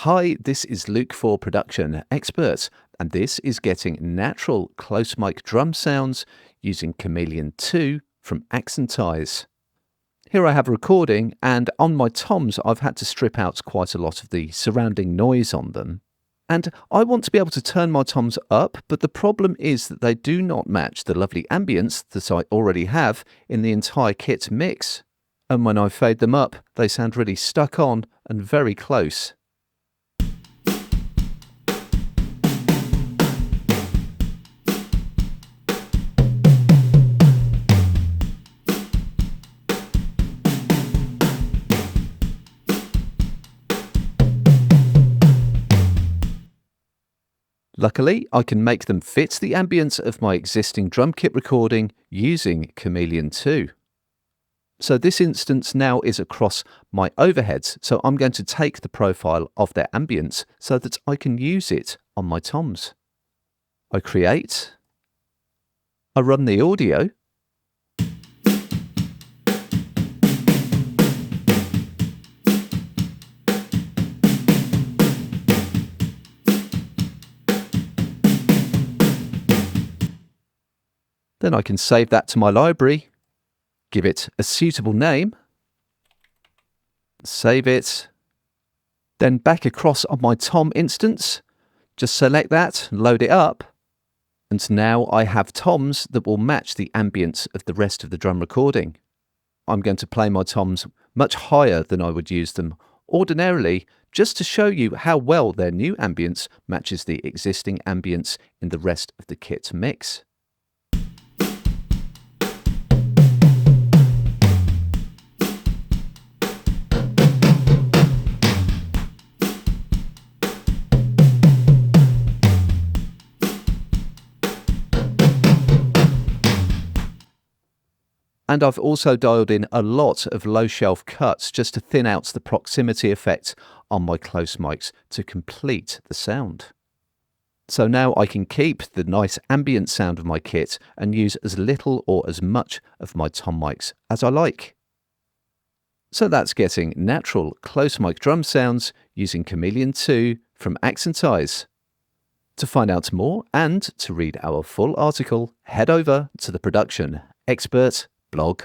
Hi, this is Luke for Production Expert, and this is getting natural close mic drum sounds using Chameleon 2 from Accentize. Here I have a recording, and on my toms I've had to strip out quite a lot of the surrounding noise on them. And I want to be able to turn my toms up, but the problem is that they do not match the lovely ambience that I already have in the entire kit mix. And when I fade them up, they sound really stuck on and very close. Luckily, I can make them fit the ambience of my existing drum kit recording using Chameleon 2. So this instance now is across my overheads, so I'm going to take the profile of their ambience so that I can use it on my toms. I create, I run the audio, then I can save that to my library, give it a suitable name, save it, then back across on my tom instance, just select that, load it up, and now I have toms that will match the ambience of the rest of the drum recording. I'm going to play my toms much higher than I would use them ordinarily, just to show you how well their new ambience matches the existing ambience in the rest of the kit mix. And I've also dialed in a lot of low shelf cuts just to thin out the proximity effect on my close mics to complete the sound. So now I can keep the nice ambient sound of my kit and use as little or as much of my tom mics as I like. So that's getting natural close mic drum sounds using Chameleon 2 from Accentize. To find out more and to read our full article, head over to the Production Expert blog.